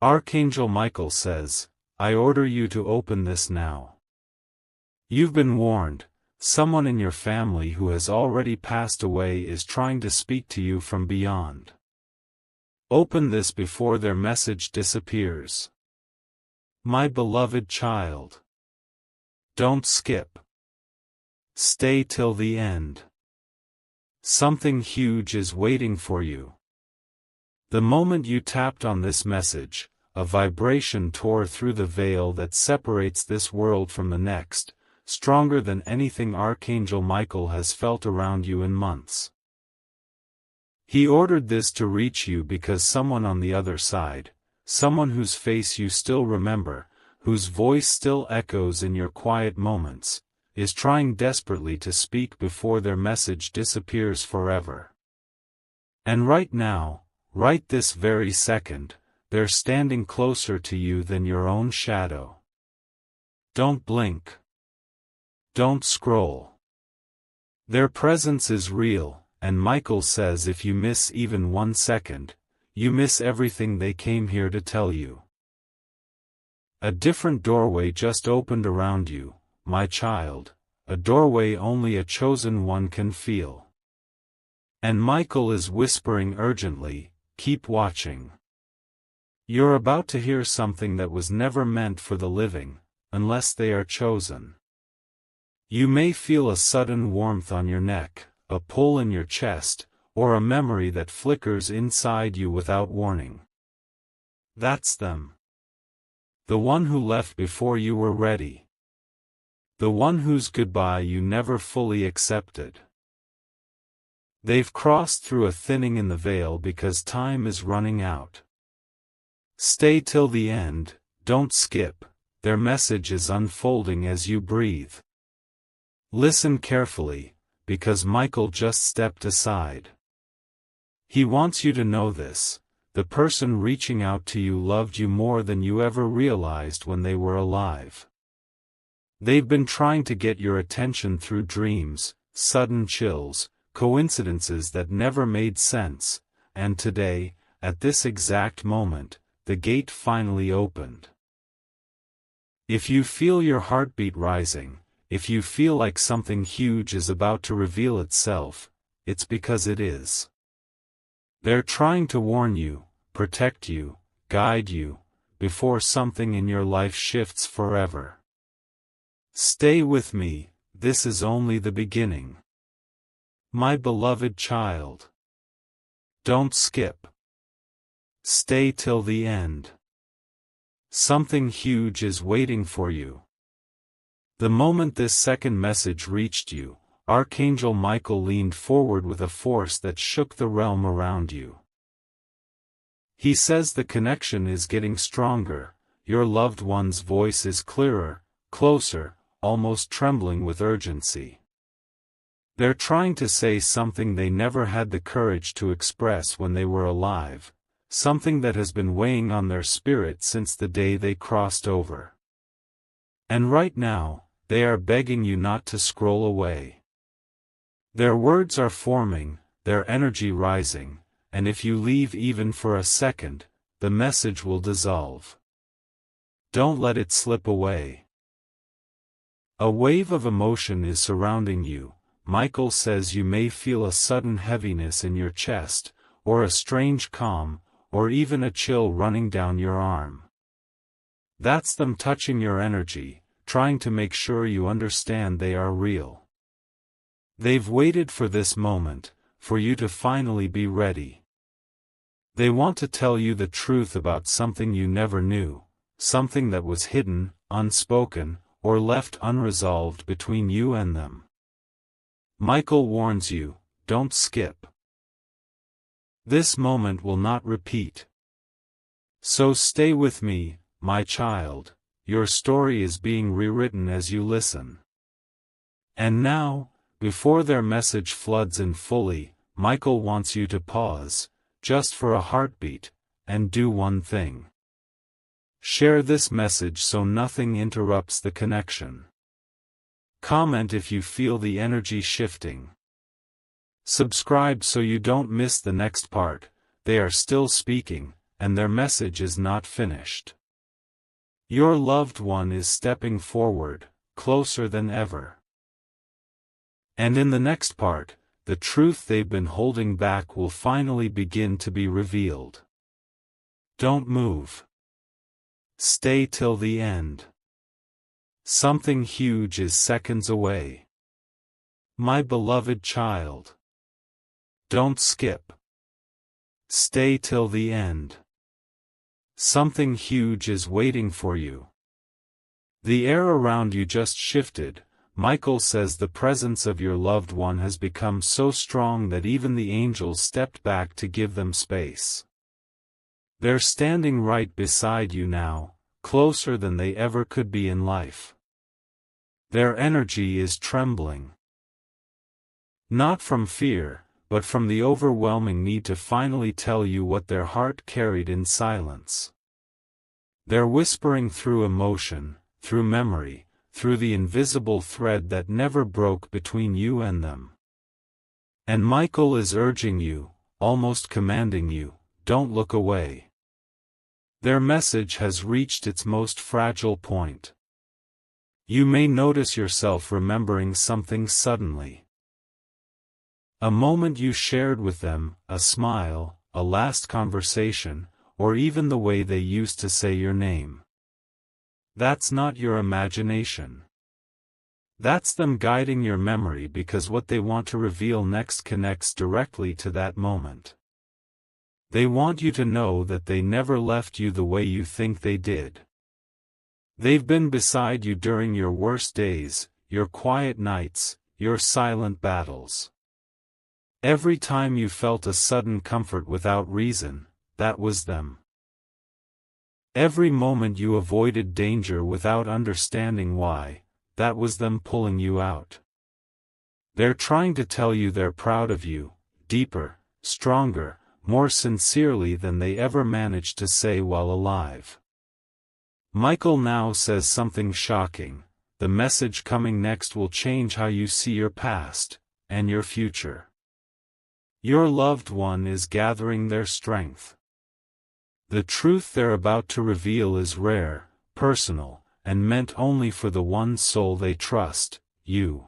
Archangel Michael says, I order you to open this now. You've been warned. Someone in your family who has already passed away is trying to speak to you from beyond. Open this before their message disappears. My beloved child. Don't skip. Stay till the end. Something huge is waiting for you. The moment you tapped on this message, a vibration tore through the veil that separates this world from the next, stronger than anything Archangel Michael has felt around you in months. He ordered this to reach you because someone on the other side, someone whose face you still remember, whose voice still echoes in your quiet moments, is trying desperately to speak before their message disappears forever. And right now, right this very second, they're standing closer to you than your own shadow. Don't blink. Don't scroll. Their presence is real, and Michael says if you miss even 1 second, you miss everything they came here to tell you. A different doorway just opened around you, my child, a doorway only a chosen one can feel. And Michael is whispering urgently, keep watching. You're about to hear something that was never meant for the living, unless they are chosen. You may feel a sudden warmth on your neck, a pull in your chest, or a memory that flickers inside you without warning. That's them. The one who left before you were ready. The one whose goodbye you never fully accepted. They've crossed through a thinning in the veil because time is running out. Stay till the end, don't skip, their message is unfolding as you breathe. Listen carefully, because Michael just stepped aside. He wants you to know this, the person reaching out to you loved you more than you ever realized when they were alive. They've been trying to get your attention through dreams, sudden chills, coincidences that never made sense, and today, at this exact moment, the gate finally opened. If you feel your heartbeat rising, if you feel like something huge is about to reveal itself, it's because it is. They're trying to warn you, protect you, guide you, before something in your life shifts forever. Stay with me, this is only the beginning. My beloved child. Don't skip. Stay till the end. Something huge is waiting for you. The moment this second message reached you, Archangel Michael leaned forward with a force that shook the realm around you. He says the connection is getting stronger, your loved one's voice is clearer, closer, almost trembling with urgency. They're trying to say something they never had the courage to express when they were alive, something that has been weighing on their spirit since the day they crossed over. And right now, they are begging you not to scroll away. Their words are forming, their energy rising, and if you leave even for a second, the message will dissolve. Don't let it slip away. A wave of emotion is surrounding you. Michael says you may feel a sudden heaviness in your chest, or a strange calm, or even a chill running down your arm. That's them touching your energy, trying to make sure you understand they are real. They've waited for this moment, for you to finally be ready. They want to tell you the truth about something you never knew, something that was hidden, unspoken, or left unresolved between you and them. Michael warns you, don't skip. This moment will not repeat. So stay with me, my child, your story is being rewritten as you listen. And now, before their message floods in fully, Michael wants you to pause, just for a heartbeat, and do one thing. Share this message so nothing interrupts the connection. Comment if you feel the energy shifting. Subscribe so you don't miss the next part. They are still speaking, and their message is not finished. Your loved one is stepping forward, closer than ever. And in the next part, the truth they've been holding back will finally begin to be revealed. Don't move. Stay till the end. Something huge is seconds away. My beloved child. Don't skip. Stay till the end. Something huge is waiting for you. The air around you just shifted. Michael says the presence of your loved one has become so strong that even the angels stepped back to give them space. They're standing right beside you now, closer than they ever could be in life. Their energy is trembling. Not from fear, but from the overwhelming need to finally tell you what their heart carried in silence. They're whispering through emotion, through memory, through the invisible thread that never broke between you and them. And Michael is urging you, almost commanding you, don't look away. Their message has reached its most fragile point. You may notice yourself remembering something suddenly. A moment you shared with them, a smile, a last conversation, or even the way they used to say your name. That's not your imagination. That's them guiding your memory because what they want to reveal next connects directly to that moment. They want you to know that they never left you the way you think they did. They've been beside you during your worst days, your quiet nights, your silent battles. Every time you felt a sudden comfort without reason, that was them. Every moment you avoided danger without understanding why, that was them pulling you out. They're trying to tell you they're proud of you, deeper, stronger, more sincerely than they ever managed to say while alive. Michael now says something shocking. The message coming next will change how you see your past, and your future. Your loved one is gathering their strength. The truth they're about to reveal is rare, personal, and meant only for the one soul they trust, you.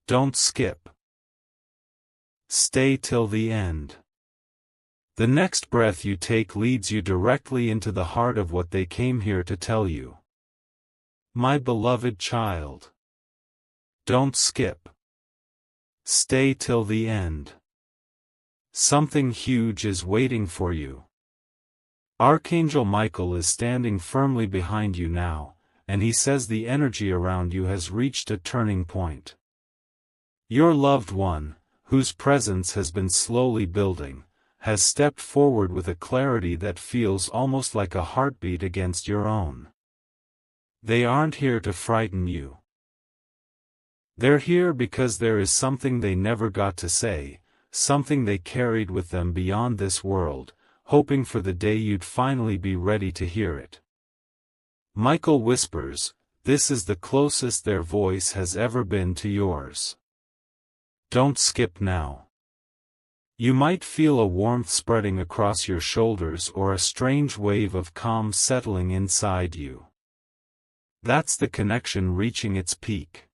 Don't skip. Stay till the end. The next breath you take leads you directly into the heart of what they came here to tell you. My beloved child. Don't skip. Stay till the end. Something huge is waiting for you. Archangel Michael is standing firmly behind you now, and he says the energy around you has reached a turning point. Your loved one, whose presence has been slowly building, has stepped forward with a clarity that feels almost like a heartbeat against your own. They aren't here to frighten you. They're here because there is something they never got to say, something they carried with them beyond this world, hoping for the day you'd finally be ready to hear it. Michael whispers, this is the closest their voice has ever been to yours. Don't skip now. You might feel a warmth spreading across your shoulders or a strange wave of calm settling inside you. That's the connection reaching its peak.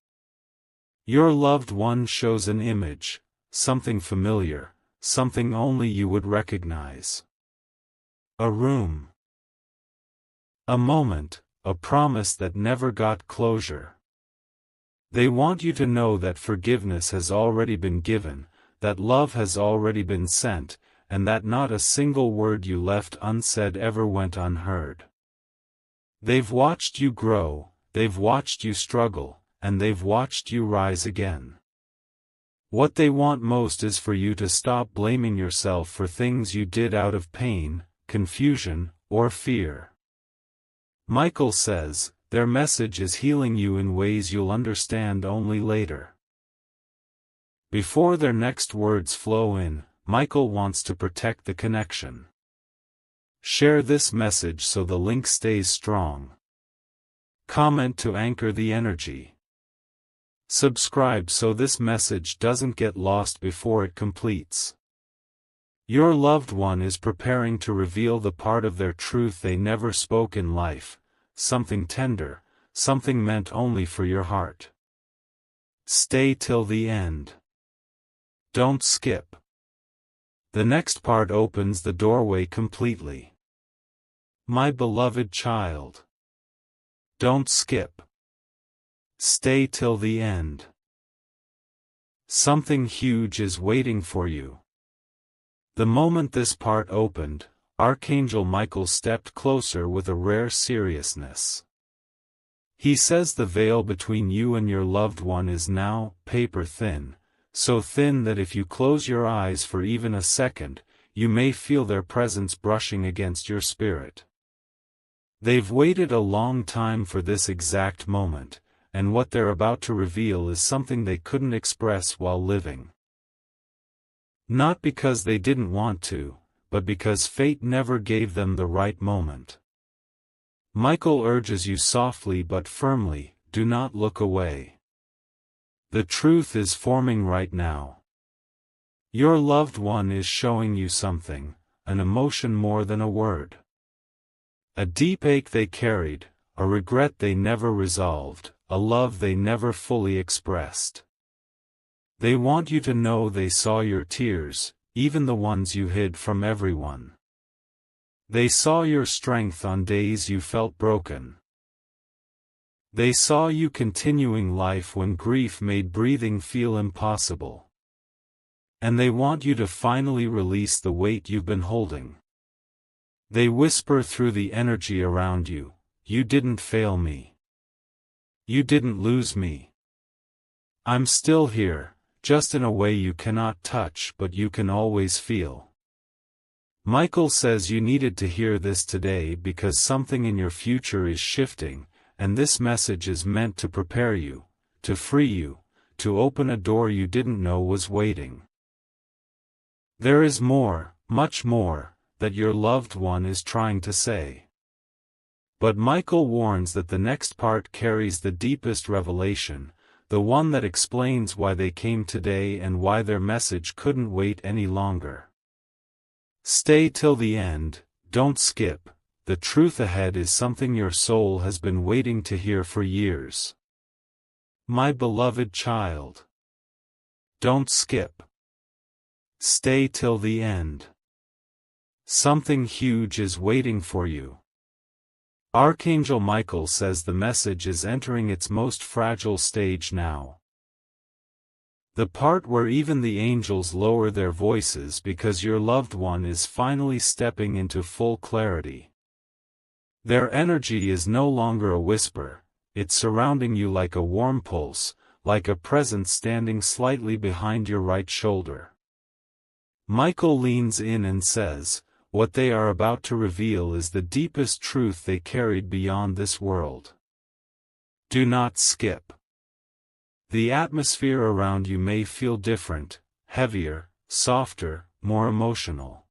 Your loved one shows an image, something familiar, something only you would recognize. A room. A moment, a promise that never got closure. They want you to know that forgiveness has already been given, that love has already been sent, and that not a single word you left unsaid ever went unheard. They've watched you grow, they've watched you struggle, and they've watched you rise again. What they want most is for you to stop blaming yourself for things you did out of pain, confusion, or fear. Michael says, their message is healing you in ways you'll understand only later. Before their next words flow in, Michael wants to protect the connection. Share this message so the link stays strong. Comment to anchor the energy. Subscribe so this message doesn't get lost before it completes. Your loved one is preparing to reveal the part of their truth they never spoke in life, something tender, something meant only for your heart. Stay till the end. Don't skip. The next part opens the doorway completely. My beloved child. Don't skip. Stay till the end. Something huge is waiting for you. The moment this part opened, Archangel Michael stepped closer with a rare seriousness. He says the veil between you and your loved one is now paper thin, so thin that if you close your eyes for even a second, you may feel their presence brushing against your spirit. They've waited a long time for this exact moment, and what they're about to reveal is something they couldn't express while living. Not because they didn't want to, but because fate never gave them the right moment. Michael urges you softly but firmly, do not look away. The truth is forming right now. Your loved one is showing you something, an emotion more than a word. A deep ache they carried, a regret they never resolved, a love they never fully expressed. They want you to know they saw your tears, even the ones you hid from everyone. They saw your strength on days you felt broken. They saw you continuing life when grief made breathing feel impossible. And they want you to finally release the weight you've been holding. They whisper through the energy around you, you didn't fail me. You didn't lose me. I'm still here, just in a way you cannot touch but you can always feel. Michael says you needed to hear this today because something in your future is shifting, and this message is meant to prepare you, to free you, to open a door you didn't know was waiting. There is more, much more, that your loved one is trying to say. But Michael warns that the next part carries the deepest revelation, the one that explains why they came today and why their message couldn't wait any longer. Stay till the end, don't skip, the truth ahead is something your soul has been waiting to hear for years. My beloved child. Don't skip. Stay till the end. Something huge is waiting for you. Archangel Michael says the message is entering its most fragile stage now. The part where even the angels lower their voices because your loved one is finally stepping into full clarity. Their energy is no longer a whisper, it's surrounding you like a warm pulse, like a presence standing slightly behind your right shoulder. Michael leans in and says, what they are about to reveal is the deepest truth they carried beyond this world. Do not skip. The atmosphere around you may feel different, heavier, softer, more emotional.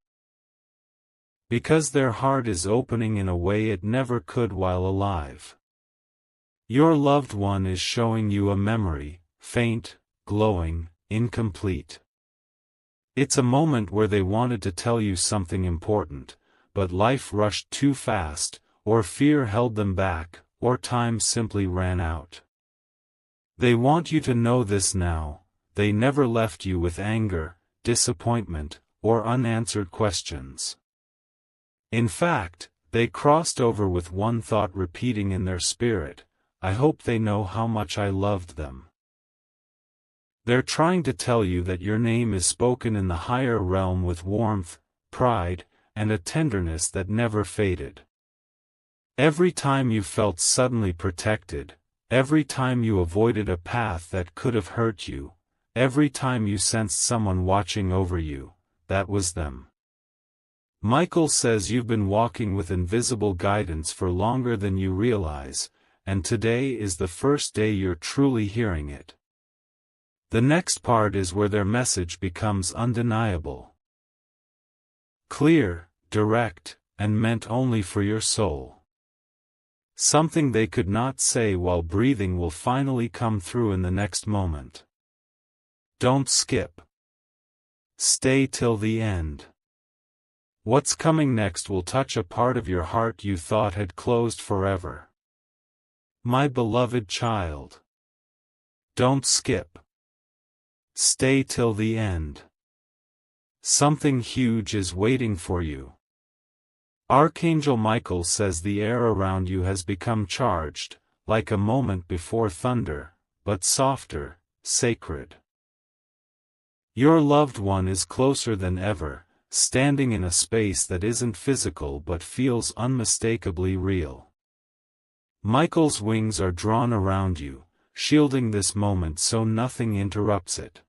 Because their heart is opening in a way it never could while alive. Your loved one is showing you a memory, faint, glowing, incomplete. It's a moment where they wanted to tell you something important, but life rushed too fast, or fear held them back, or time simply ran out. They want you to know this now, they never left you with anger, disappointment, or unanswered questions. In fact, they crossed over with one thought repeating in their spirit, I hope they know how much I loved them. They're trying to tell you that your name is spoken in the higher realm with warmth, pride, and a tenderness that never faded. Every time you felt suddenly protected, every time you avoided a path that could have hurt you, every time you sensed someone watching over you, that was them. Michael says you've been walking with invisible guidance for longer than you realize, and today is the first day you're truly hearing it. The next part is where their message becomes undeniable. Clear, direct, and meant only for your soul. Something they could not say while breathing will finally come through in the next moment. Don't skip. Stay till the end. What's coming next will touch a part of your heart you thought had closed forever. My beloved child. Don't skip. Stay till the end. Something huge is waiting for you. Archangel Michael says the air around you has become charged, like a moment before thunder, but softer, sacred. Your loved one is closer than ever, standing in a space that isn't physical but feels unmistakably real. Michael's wings are drawn around you, shielding this moment so nothing interrupts it.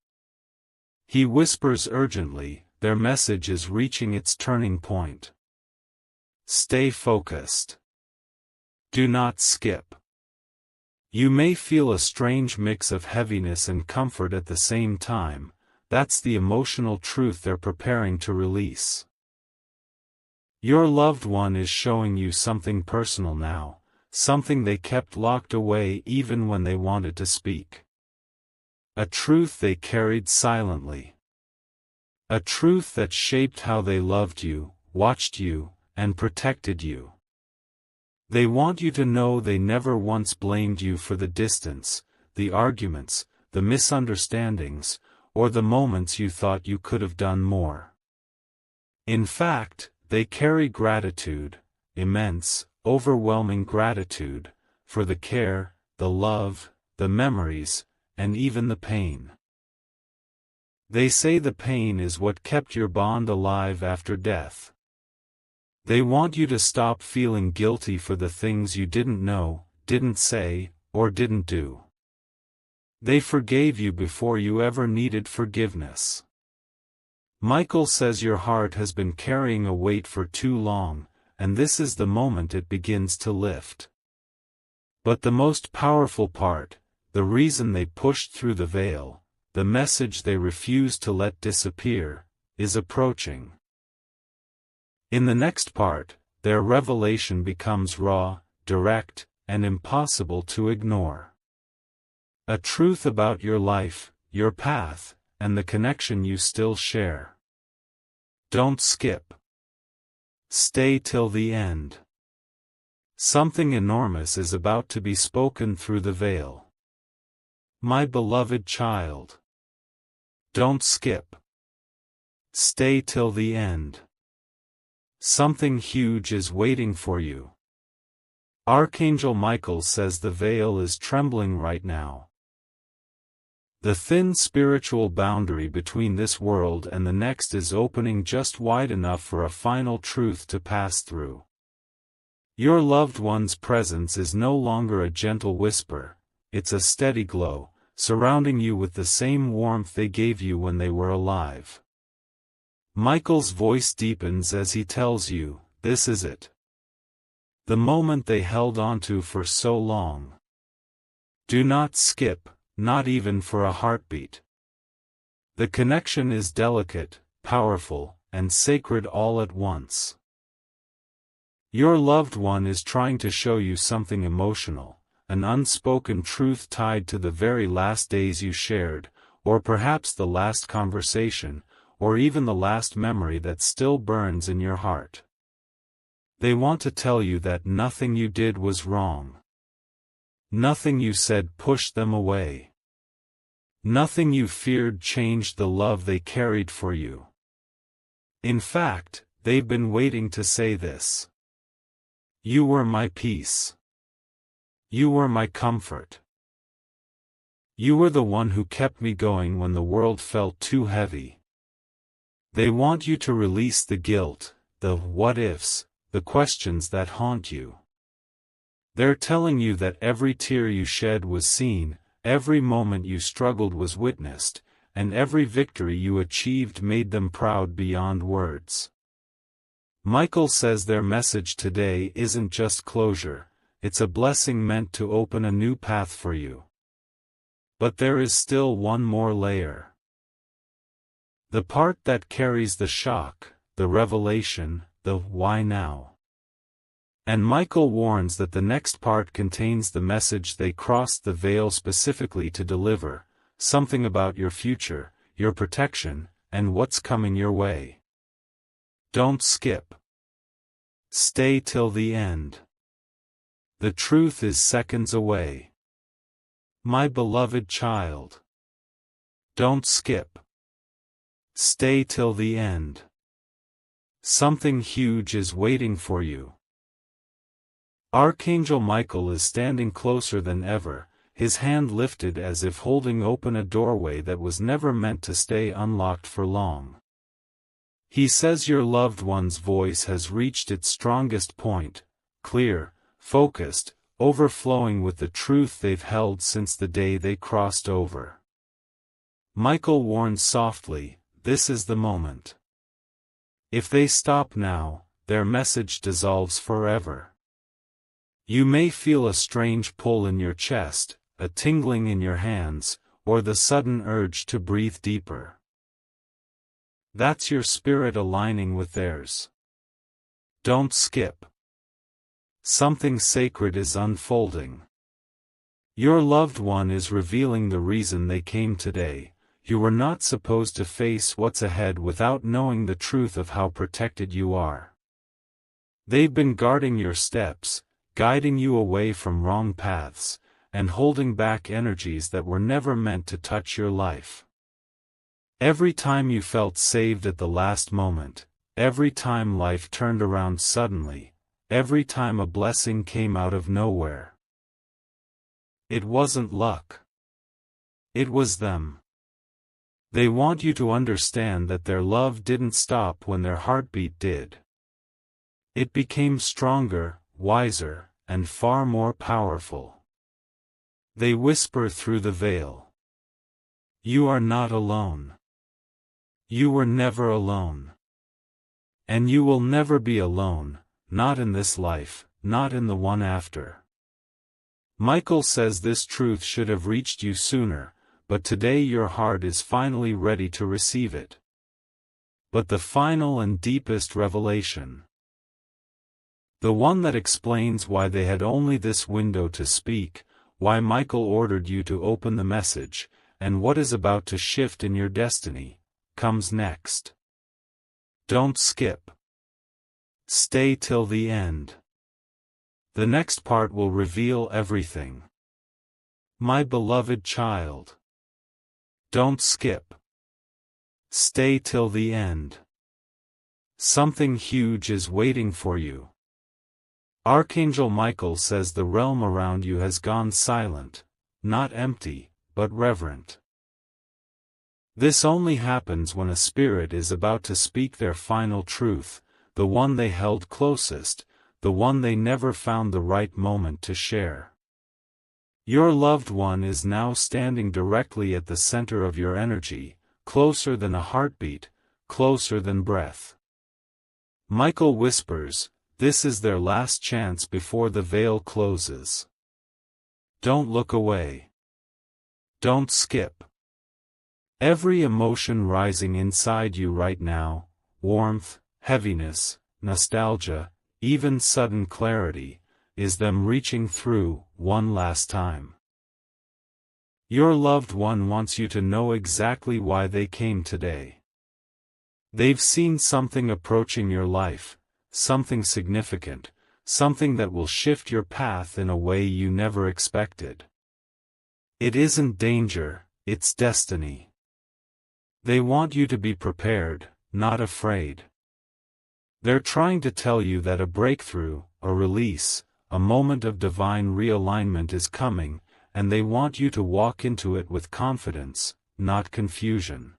He whispers urgently, their message is reaching its turning point. Stay focused. Do not skip. You may feel a strange mix of heaviness and comfort at the same time. That's the emotional truth they're preparing to release. Your loved one is showing you something personal now, something they kept locked away even when they wanted to speak. A truth they carried silently. A truth that shaped how they loved you, watched you, and protected you. They want you to know they never once blamed you for the distance, the arguments, the misunderstandings, or the moments you thought you could have done more. In fact, they carry gratitude, immense, overwhelming gratitude, for the care, the love, the memories, and even the pain. They say the pain is what kept your bond alive after death. They want you to stop feeling guilty for the things you didn't know, didn't say, or didn't do. They forgave you before you ever needed forgiveness. Michael says your heart has been carrying a weight for too long, and this is the moment it begins to lift. But the most powerful part, the reason they pushed through the veil, the message they refused to let disappear, is approaching. In the next part, their revelation becomes raw, direct, and impossible to ignore. A truth about your life, your path, and the connection you still share. Don't skip. Stay till the end. Something enormous is about to be spoken through the veil. My beloved child. Don't skip. Stay till the end. Something huge is waiting for you. Archangel Michael says the veil is trembling right now. The thin spiritual boundary between this world and the next is opening just wide enough for a final truth to pass through. Your loved one's presence is no longer a gentle whisper, it's a steady glow, surrounding you with the same warmth they gave you when they were alive. Michael's voice deepens as he tells you, this is it. The moment they held onto for so long. Do not skip. Not even for a heartbeat. The connection is delicate, powerful, and sacred all at once. Your loved one is trying to show you something emotional, an unspoken truth tied to the very last days you shared, or perhaps the last conversation, or even the last memory that still burns in your heart. They want to tell you that nothing you did was wrong. Nothing you said pushed them away. Nothing you feared changed the love they carried for you. In fact, they've been waiting to say this. You were my peace. You were my comfort. You were the one who kept me going when the world felt too heavy. They want you to release the guilt, the what-ifs, the questions that haunt you. They're telling you that every tear you shed was seen, every moment you struggled was witnessed, and every victory you achieved made them proud beyond words. Michael says their message today isn't just closure, it's a blessing meant to open a new path for you. But there is still one more layer. The part that carries the shock, the revelation, the why now. And Michael warns that the next part contains the message they crossed the veil specifically to deliver, something about your future, your protection, and what's coming your way. Don't skip. Stay till the end. The truth is seconds away. My beloved child. Don't skip. Stay till the end. Something huge is waiting for you. Archangel Michael is standing closer than ever, his hand lifted as if holding open a doorway that was never meant to stay unlocked for long. He says your loved one's voice has reached its strongest point, clear, focused, overflowing with the truth they've held since the day they crossed over. Michael warns softly, this is the moment. If they stop now, their message dissolves forever. You may feel a strange pull in your chest, a tingling in your hands, or the sudden urge to breathe deeper. That's your spirit aligning with theirs. Don't skip. Something sacred is unfolding. Your loved one is revealing the reason they came today. You were not supposed to face what's ahead without knowing the truth of how protected you are. They've been guarding your steps, guiding you away from wrong paths, and holding back energies that were never meant to touch your life. Every time you felt saved at the last moment, every time life turned around suddenly, every time a blessing came out of nowhere. It wasn't luck. It was them. They want you to understand that their love didn't stop when their heartbeat did. It became stronger, wiser, and far more powerful. They whisper through the veil. You are not alone. You were never alone. And you will never be alone, not in this life, not in the one after. Michael says this truth should have reached you sooner, but today your heart is finally ready to receive it. But the final and deepest revelation, the one that explains why they had only this window to speak, why Michael ordered you to open the message, and what is about to shift in your destiny, comes next. Don't skip. Stay till the end. The next part will reveal everything. My beloved child. Don't skip. Stay till the end. Something huge is waiting for you. Archangel Michael says the realm around you has gone silent, not empty, but reverent. This only happens when a spirit is about to speak their final truth, the one they held closest, the one they never found the right moment to share. Your loved one is now standing directly at the center of your energy, closer than a heartbeat, closer than breath. Michael whispers, this is their last chance before the veil closes. Don't look away. Don't skip. Every emotion rising inside you right now, warmth, heaviness, nostalgia, even sudden clarity, is them reaching through, one last time. Your loved one wants you to know exactly why they came today. They've seen something approaching your life, something significant, something that will shift your path in a way you never expected. It isn't danger, it's destiny. They want you to be prepared, not afraid. They're trying to tell you that a breakthrough, a release, a moment of divine realignment is coming, and they want you to walk into it with confidence, not confusion.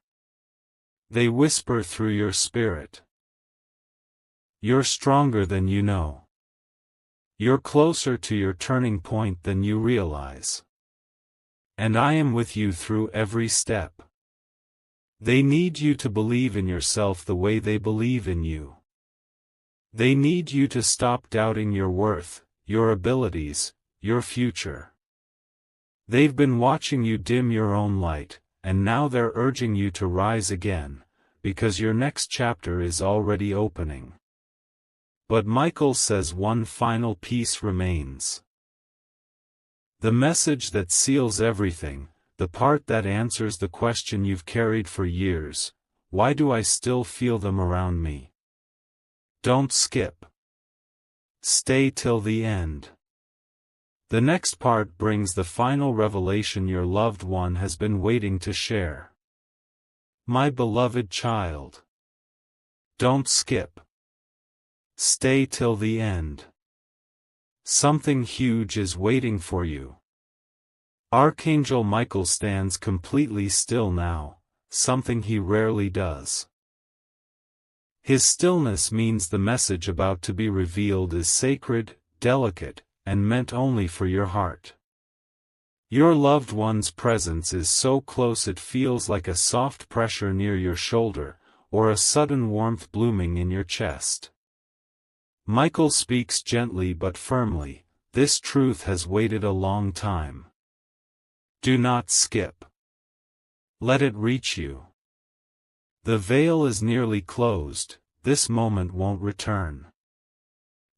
They whisper through your spirit. You're stronger than you know. You're closer to your turning point than you realize. And I am with you through every step. They need you to believe in yourself the way they believe in you. They need you to stop doubting your worth, your abilities, your future. They've been watching you dim your own light, and now they're urging you to rise again, because your next chapter is already opening. But Michael says one final piece remains. The message that seals everything, the part that answers the question you've carried for years, why do I still feel them around me? Don't skip. Stay till the end. The next part brings the final revelation your loved one has been waiting to share. My beloved child. Don't skip. Stay till the end. Something huge is waiting for you. Archangel Michael stands completely still now, something he rarely does. His stillness means the message about to be revealed is sacred, delicate, and meant only for your heart. Your loved one's presence is so close it feels like a soft pressure near your shoulder, or a sudden warmth blooming in your chest. Michael speaks gently but firmly, this truth has waited a long time. Do not skip. Let it reach you. The veil is nearly closed, this moment won't return.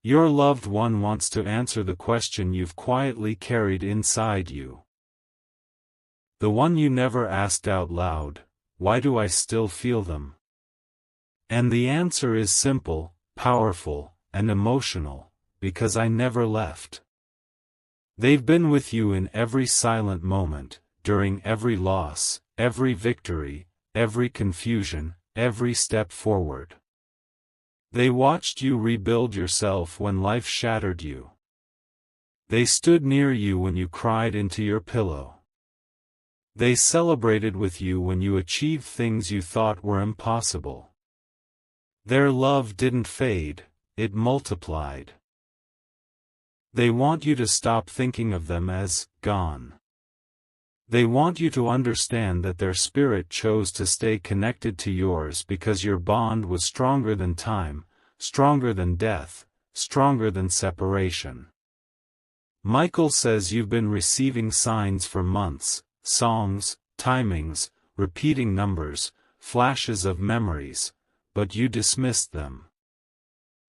Your loved one wants to answer the question you've quietly carried inside you. The one you never asked out loud, why do I still feel them? And the answer is simple, powerful, and emotional, because I never left. They've been with you in every silent moment, during every loss, every victory, every confusion, every step forward. They watched you rebuild yourself when life shattered you. They stood near you when you cried into your pillow. They celebrated with you when you achieved things you thought were impossible. Their love didn't fade, it multiplied. They want you to stop thinking of them as gone. They want you to understand that their spirit chose to stay connected to yours because your bond was stronger than time, stronger than death, stronger than separation. Michael says you've been receiving signs for months, songs, timings, repeating numbers, flashes of memories, but you dismissed them.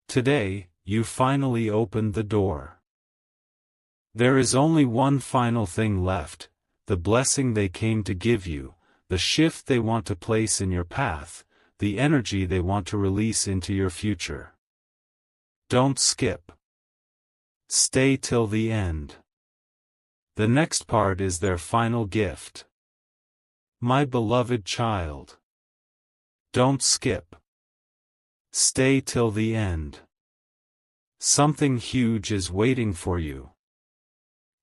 Today, you finally opened the door. There is only one final thing left, the blessing they came to give you, the shift they want to place in your path, the energy they want to release into your future. Don't skip. Stay till the end. The next part is their final gift. My beloved child. Don't skip. Stay till the end. Something huge is waiting for you.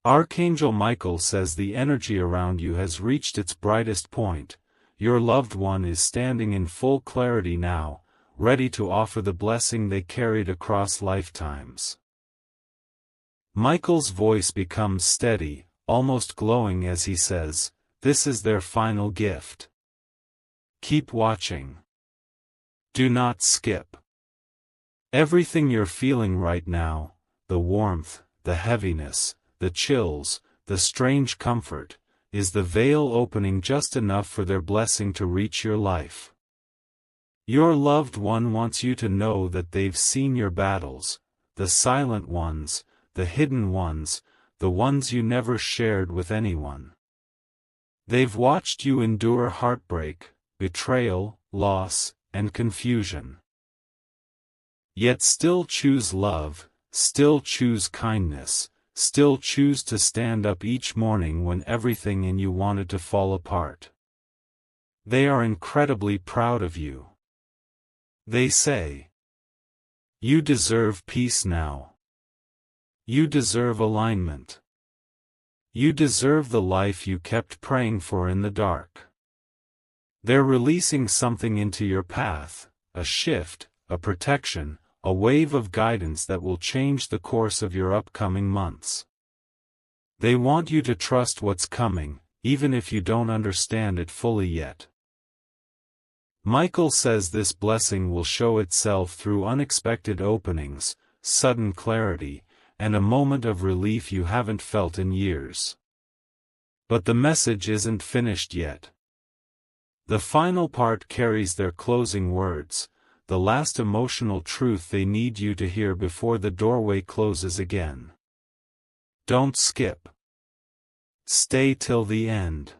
Archangel Michael says the energy around you has reached its brightest point, your loved one is standing in full clarity now, ready to offer the blessing they carried across lifetimes. Michael's voice becomes steady, almost glowing as he says, this is their final gift. Keep watching. Do not skip. Everything you're feeling right now, the warmth, the heaviness, the chills, the strange comfort, is the veil opening just enough for their blessing to reach your life. Your loved one wants you to know that they've seen your battles, the silent ones, the hidden ones, the ones you never shared with anyone. They've watched you endure heartbreak, betrayal, loss, and confusion. Yet still choose love, still choose kindness, still choose to stand up each morning when everything in you wanted to fall apart. They are incredibly proud of you. They say, you deserve peace now. You deserve alignment. You deserve the life you kept praying for in the dark. They're releasing something into your path, a shift, a protection, a wave of guidance that will change the course of your upcoming months. They want you to trust what's coming, even if you don't understand it fully yet. Michael says this blessing will show itself through unexpected openings, sudden clarity, and a moment of relief you haven't felt in years. But the message isn't finished yet. The final part carries their closing words, the last emotional truth they need you to hear before the doorway closes again. Don't skip. Stay till the end.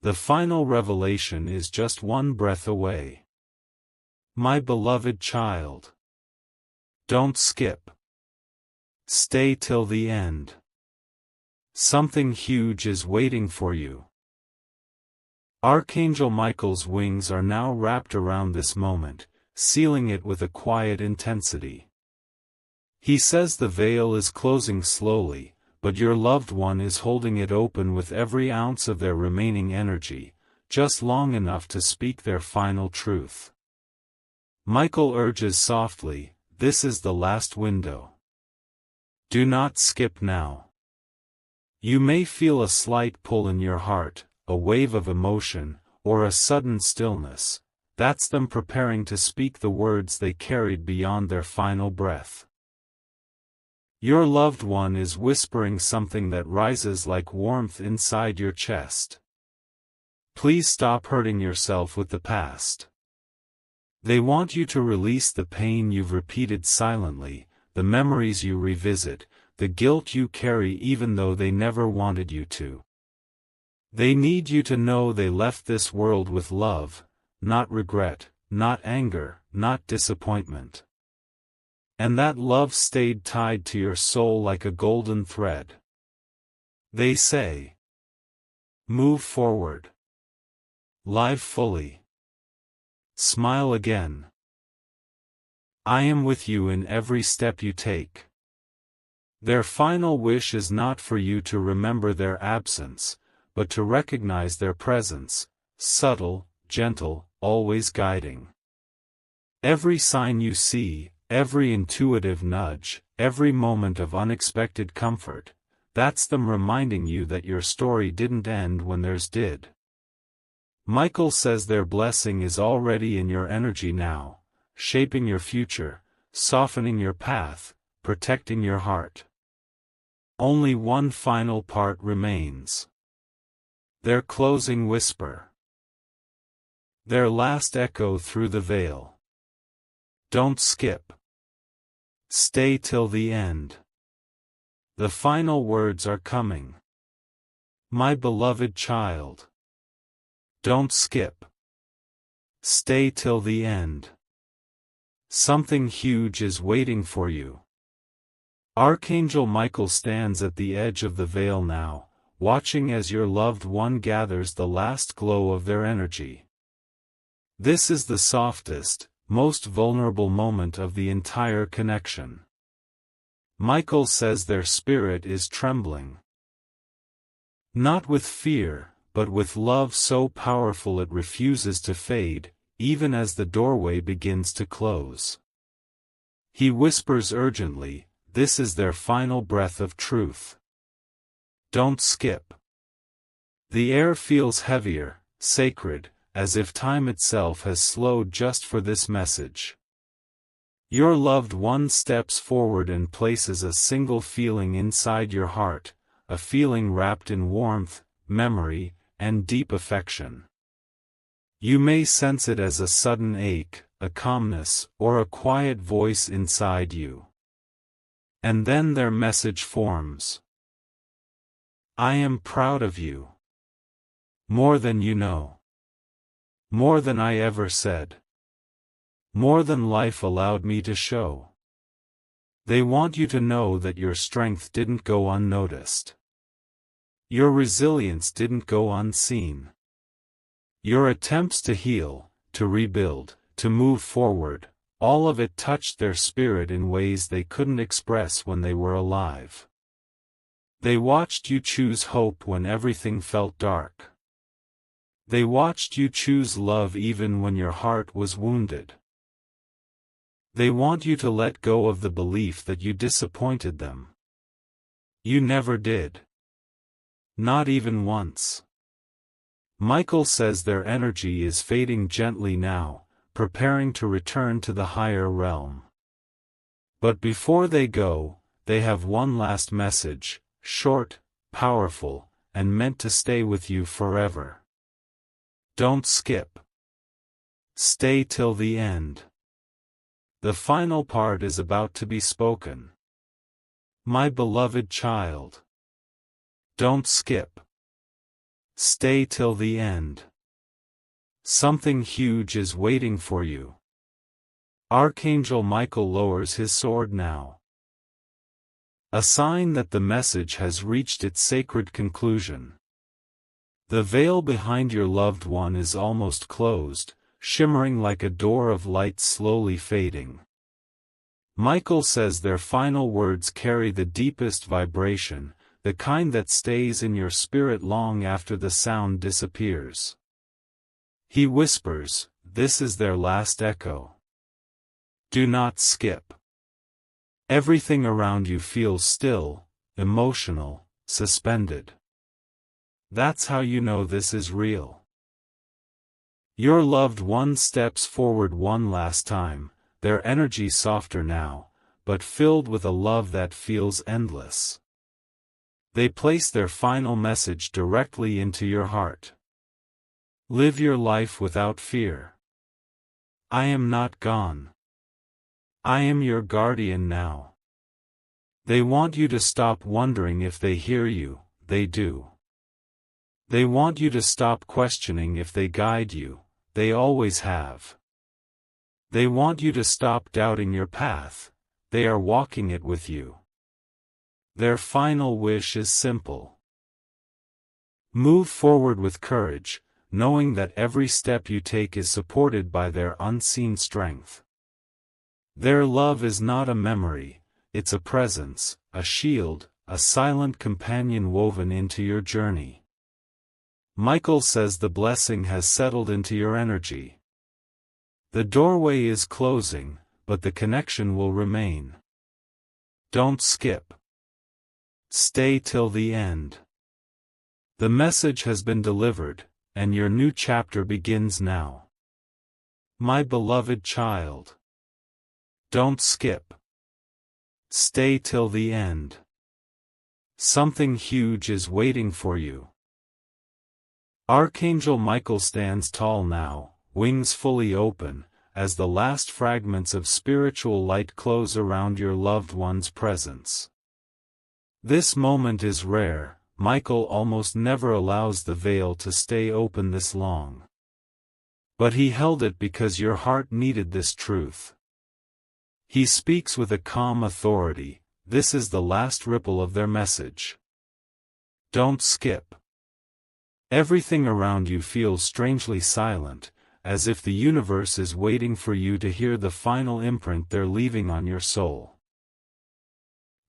The final revelation is just one breath away. My beloved child. Don't skip. Stay till the end. Something huge is waiting for you. Archangel Michael's wings are now wrapped around this moment, sealing it with a quiet intensity. He says the veil is closing slowly, but your loved one is holding it open with every ounce of their remaining energy, just long enough to speak their final truth. Michael urges softly, "This is the last window. Do not skip now." You may feel a slight pull in your heart, a wave of emotion, or a sudden stillness. That's them preparing to speak the words they carried beyond their final breath. Your loved one is whispering something that rises like warmth inside your chest. Please stop hurting yourself with the past. They want you to release the pain you've repeated silently, the memories you revisit, the guilt you carry even though they never wanted you to. They need you to know they left this world with love, not regret, not anger, not disappointment. And that love stayed tied to your soul like a golden thread. They say, "Move forward. Live fully. Smile again. I am with you in every step you take." Their final wish is not for you to remember their absence, but to recognize their presence, subtle, gentle, always guiding. Every sign you see, every intuitive nudge, every moment of unexpected comfort, that's them reminding you that your story didn't end when theirs did. Michael says their blessing is already in your energy now, shaping your future, softening your path, protecting your heart. Only one final part remains. Their closing whisper. Their last echo through the veil. Don't skip. Stay till the end. The final words are coming. My beloved child. Don't skip. Stay till the end. Something huge is waiting for you. Archangel Michael stands at the edge of the veil now, watching as your loved one gathers the last glow of their energy. This is the softest, most vulnerable moment of the entire connection. Michael says their spirit is trembling. Not with fear, but with love so powerful it refuses to fade, even as the doorway begins to close. He whispers urgently, this is their final breath of truth. Don't skip. The air feels heavier, sacred, as if time itself has slowed just for this message. Your loved one steps forward and places a single feeling inside your heart, a feeling wrapped in warmth, memory, and deep affection. You may sense it as a sudden ache, a calmness, or a quiet voice inside you. And then their message forms. I am proud of you. More than you know. More than I ever said. More than life allowed me to show. They want you to know that your strength didn't go unnoticed. Your resilience didn't go unseen. Your attempts to heal, to rebuild, to move forward, all of it touched their spirit in ways they couldn't express when they were alive. They watched you choose hope when everything felt dark. They watched you choose love even when your heart was wounded. They want you to let go of the belief that you disappointed them. You never did. Not even once. Michael says their energy is fading gently now, preparing to return to the higher realm. But before they go, they have one last message, short, powerful, and meant to stay with you forever. Don't skip. Stay till the end. The final part is about to be spoken. My beloved child. Don't skip. Stay till the end. Something huge is waiting for you. Archangel Michael lowers his sword now. A sign that the message has reached its sacred conclusion. The veil behind your loved one is almost closed, shimmering like a door of light slowly fading. Michael says their final words carry the deepest vibration, the kind that stays in your spirit long after the sound disappears. He whispers, "This is their last echo. Do not skip." Everything around you feels still, emotional, suspended. That's how you know this is real. Your loved one steps forward one last time, their energy softer now, but filled with a love that feels endless. They place their final message directly into your heart. Live your life without fear. I am not gone. I am your guardian now. They want you to stop wondering if they hear you, they do. They want you to stop questioning if they guide you, they always have. They want you to stop doubting your path, they are walking it with you. Their final wish is simple. Move forward with courage, knowing that every step you take is supported by their unseen strength. Their love is not a memory, it's a presence, a shield, a silent companion woven into your journey. Michael says the blessing has settled into your energy. The doorway is closing, but the connection will remain. Don't skip. Stay till the end. The message has been delivered, and your new chapter begins now. My beloved child. Don't skip. Stay till the end. Something huge is waiting for you. Archangel Michael stands tall now, wings fully open, as the last fragments of spiritual light close around your loved one's presence. This moment is rare, Michael almost never allows the veil to stay open this long. But he held it because your heart needed this truth. He speaks with a calm authority, this is the last ripple of their message. Don't skip. Everything around you feels strangely silent, as if the universe is waiting for you to hear the final imprint they're leaving on your soul.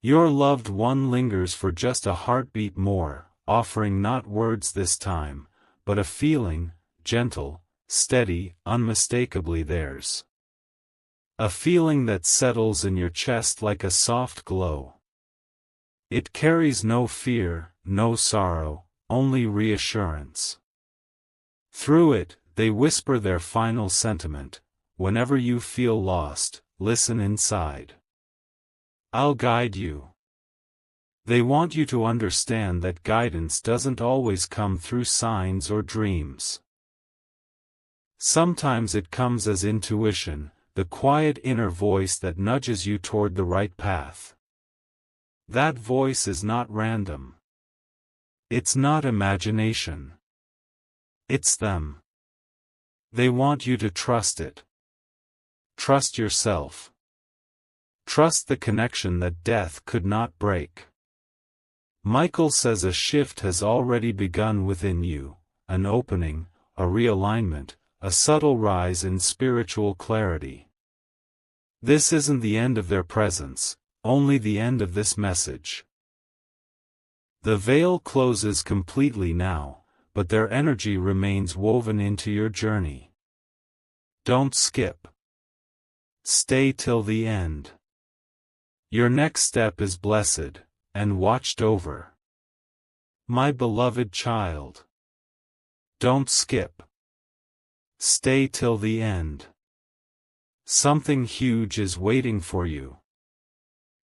Your loved one lingers for just a heartbeat more, offering not words this time, but a feeling, gentle, steady, unmistakably theirs. A feeling that settles in your chest like a soft glow. It carries no fear, no sorrow, only reassurance. Through it, they whisper their final sentiment, whenever you feel lost, listen inside. I'll guide you. They want you to understand that guidance doesn't always come through signs or dreams. Sometimes it comes as intuition, the quiet inner voice that nudges you toward the right path. That voice is not random. It's not imagination. It's them. They want you to trust it. Trust yourself. Trust the connection that death could not break. Michael says a shift has already begun within you, an opening, a realignment, a subtle rise in spiritual clarity. This isn't the end of their presence, only the end of this message. The veil closes completely now, but their energy remains woven into your journey. Don't skip. Stay till the end. Your next step is blessed, and watched over. My beloved child. Don't skip. Stay till the end. Something huge is waiting for you.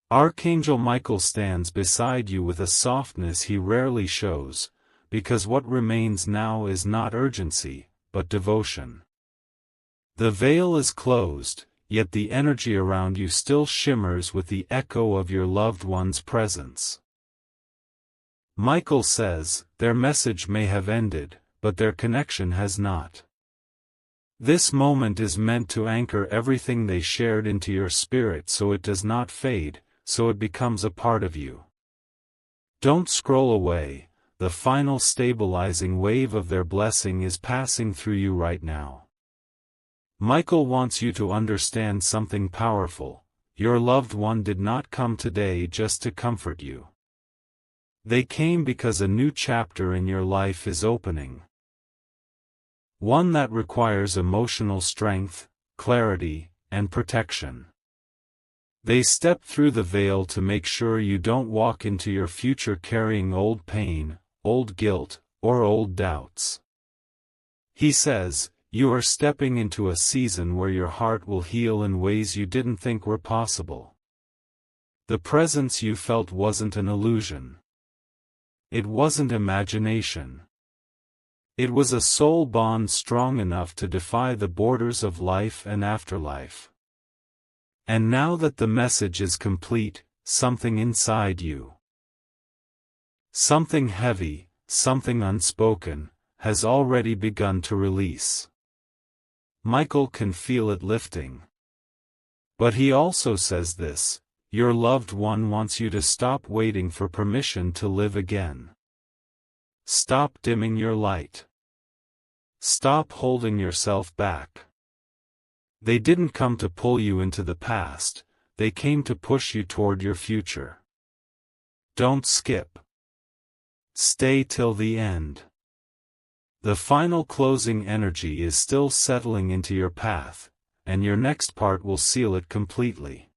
Archangel Michael stands beside you with a softness he rarely shows, because what remains now is not urgency, but devotion. The veil is closed, yet the energy around you still shimmers with the echo of your loved one's presence. Michael says, their message may have ended, but their connection has not. This moment is meant to anchor everything they shared into your spirit so it does not fade, so it becomes a part of you. Don't scroll away, the final stabilizing wave of their blessing is passing through you right now. Michael wants you to understand something powerful. Your loved one did not come today just to comfort you. They came because a new chapter in your life is opening. One that requires emotional strength, clarity, and protection. They stepped through the veil to make sure you don't walk into your future carrying old pain, old guilt, or old doubts. He says, you are stepping into a season where your heart will heal in ways you didn't think were possible. The presence you felt wasn't an illusion. It wasn't imagination. It was a soul bond strong enough to defy the borders of life and afterlife. And now that the message is complete, something inside you, something heavy, something unspoken, has already begun to release. Michael can feel it lifting. But he also says this: your loved one wants you to stop waiting for permission to live again. Stop dimming your light. Stop holding yourself back. They didn't come to pull you into the past, they came to push you toward your future. Don't skip. Stay till the end. The final closing energy is still settling into your path, and your next part will seal it completely.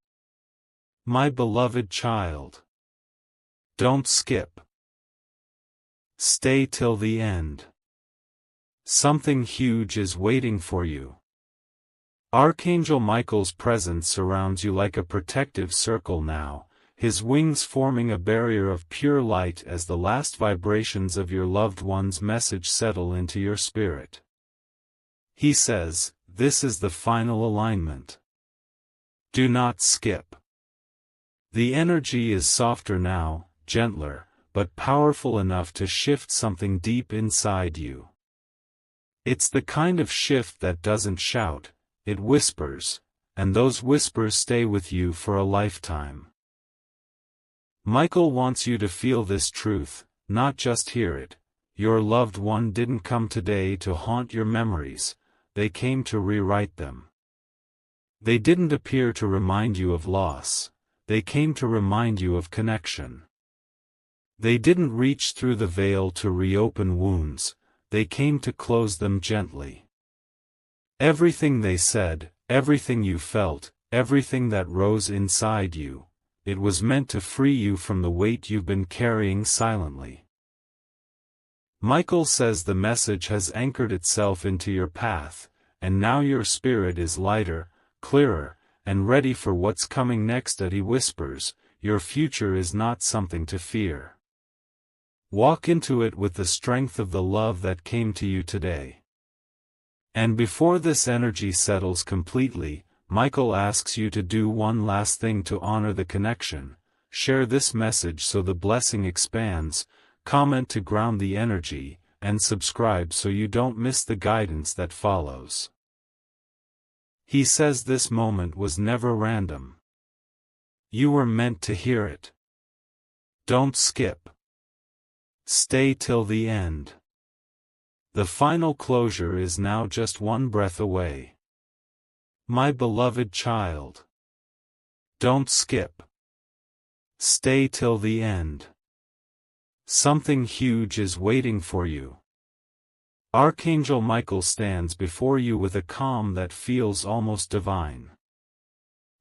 My beloved child. Don't skip. Stay till the end. Something huge is waiting for you. Archangel Michael's presence surrounds you like a protective circle now, his wings forming a barrier of pure light as the last vibrations of your loved one's message settle into your spirit. He says, this is the final alignment. Do not skip. The energy is softer now, gentler, but powerful enough to shift something deep inside you. It's the kind of shift that doesn't shout, it whispers, and those whispers stay with you for a lifetime. Michael wants you to feel this truth, not just hear it. Your loved one didn't come today to haunt your memories, they came to rewrite them. They didn't appear to remind you of loss, they came to remind you of connection. They didn't reach through the veil to reopen wounds, they came to close them gently. Everything they said, everything you felt, everything that rose inside you, it was meant to free you from the weight you've been carrying silently. Michael says the message has anchored itself into your path, and now your spirit is lighter, clearer, and ready for what's coming next. He whispers, your future is not something to fear. Walk into it with the strength of the love that came to you today. And before this energy settles completely, Michael asks you to do one last thing to honor the connection. Share this message so the blessing expands, comment to ground the energy, and subscribe so you don't miss the guidance that follows. He says this moment was never random. You were meant to hear it. Don't skip. Stay till the end. The final closure is now just one breath away. My beloved child. Don't skip. Stay till the end. Something huge is waiting for you. Archangel Michael stands before you with a calm that feels almost divine.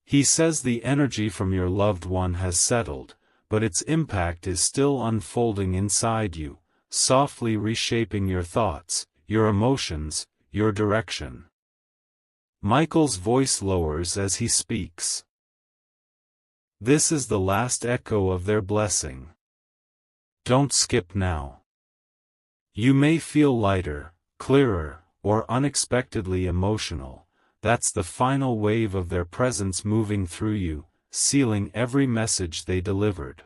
He says the energy from your loved one has settled, but its impact is still unfolding inside you, softly reshaping your thoughts, your emotions, your direction. Michael's voice lowers as he speaks. This is the last echo of their blessing. Don't skip now. You may feel lighter, clearer, or unexpectedly emotional. That's the final wave of their presence moving through you, sealing every message they delivered.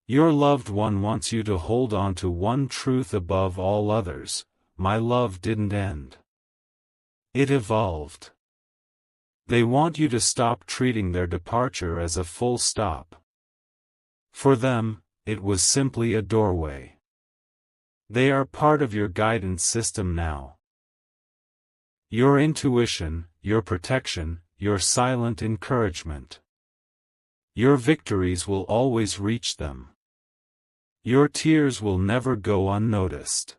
Your loved one wants you to hold on to one truth above all others: my love didn't end. It evolved. They want you to stop treating their departure as a full stop. For them, it was simply a doorway. They are part of your guidance system now. Your intuition, your protection, your silent encouragement. Your victories will always reach them. Your tears will never go unnoticed.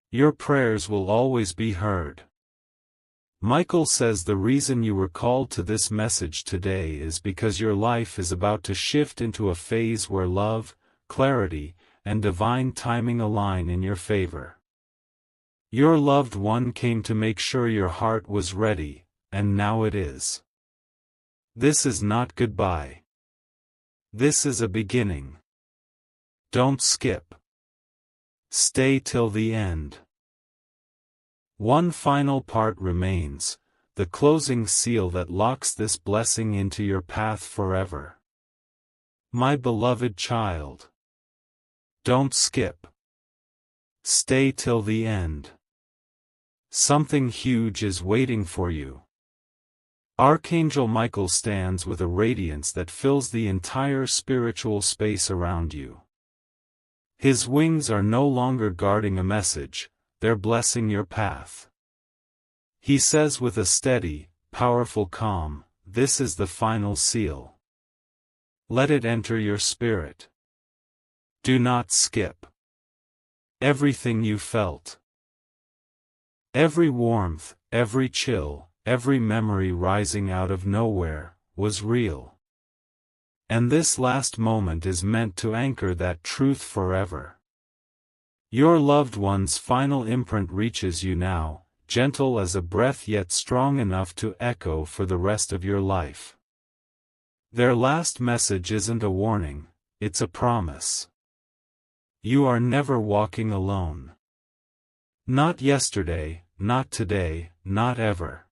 Your prayers will always be heard. Michael says the reason you were called to this message today is because your life is about to shift into a phase where love, clarity, and divine timing align in your favor. Your loved one came to make sure your heart was ready, and now it is. This is not goodbye. This is a beginning. Don't skip. Stay till the end. One final part remains, the closing seal that locks this blessing into your path forever. My beloved child. Don't skip. Stay till the end. Something huge is waiting for you. Archangel Michael stands with a radiance that fills the entire spiritual space around you. His wings are no longer guarding a message, they're blessing your path. He says with a steady, powerful calm, this is the final seal. Let it enter your spirit. Do not skip. Everything you felt. Every warmth, every chill, every memory rising out of nowhere, was real. And this last moment is meant to anchor that truth forever. Your loved one's final imprint reaches you now, gentle as a breath yet strong enough to echo for the rest of your life. Their last message isn't a warning, it's a promise. You are never walking alone. Not yesterday, not today, not ever.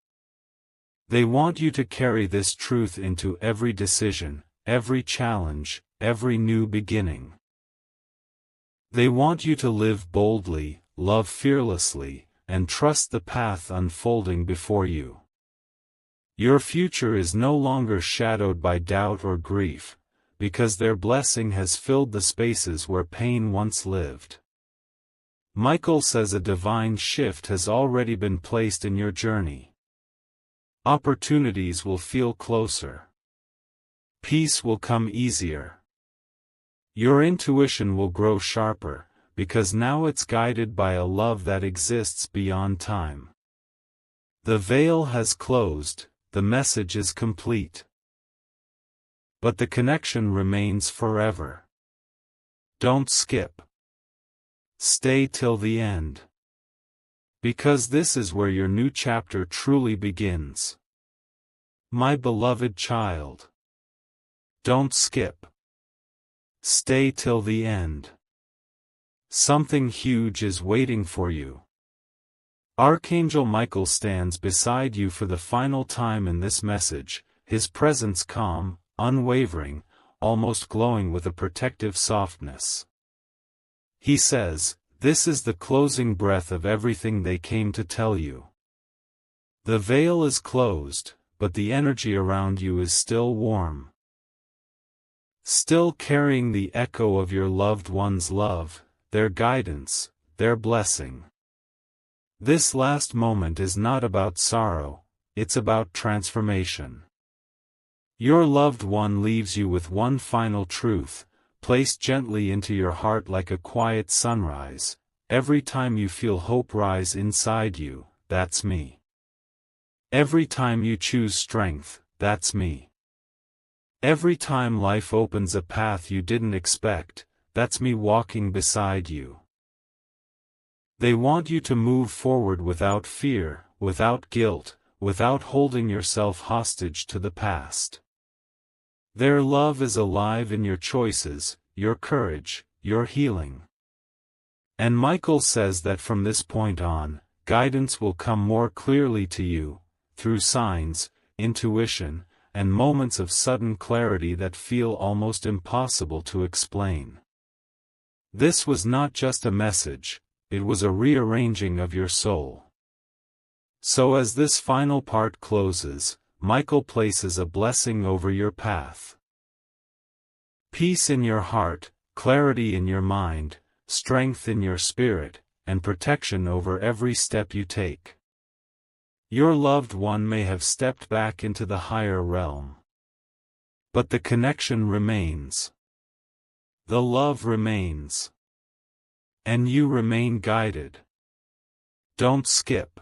They want you to carry this truth into every decision, every challenge, every new beginning. They want you to live boldly, love fearlessly, and trust the path unfolding before you. Your future is no longer shadowed by doubt or grief, because their blessing has filled the spaces where pain once lived. Michael says a divine shift has already been placed in your journey. Opportunities will feel closer. Peace will come easier. Your intuition will grow sharper, because now it's guided by a love that exists beyond time. The veil has closed, the message is complete. But the connection remains forever. Don't skip. Stay till the end. Because this is where your new chapter truly begins. My beloved child. Don't skip. Stay till the end. Something huge is waiting for you. Archangel Michael stands beside you for the final time in this message, his presence calm, unwavering, almost glowing with a protective softness. He says, this is the closing breath of everything they came to tell you. The veil is closed, but the energy around you is still warm. Still carrying the echo of your loved one's love, their guidance, their blessing. This last moment is not about sorrow, it's about transformation. Your loved one leaves you with one final truth, placed gently into your heart like a quiet sunrise. Every time you feel hope rise inside you, that's me. Every time you choose strength, that's me. Every time life opens a path you didn't expect, that's me walking beside you. They want you to move forward without fear, without guilt, without holding yourself hostage to the past. Their love is alive in your choices, your courage, your healing. And Michael says that from this point on, guidance will come more clearly to you, through signs, intuition, and moments of sudden clarity that feel almost impossible to explain. This was not just a message, it was a rearranging of your soul. So as this final part closes, Michael places a blessing over your path. Peace in your heart, clarity in your mind, strength in your spirit, and protection over every step you take. Your loved one may have stepped back into the higher realm, but the connection remains. The love remains. And you remain guided. Don't skip.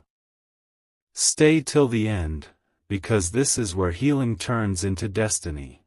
Stay till the end, because this is where healing turns into destiny.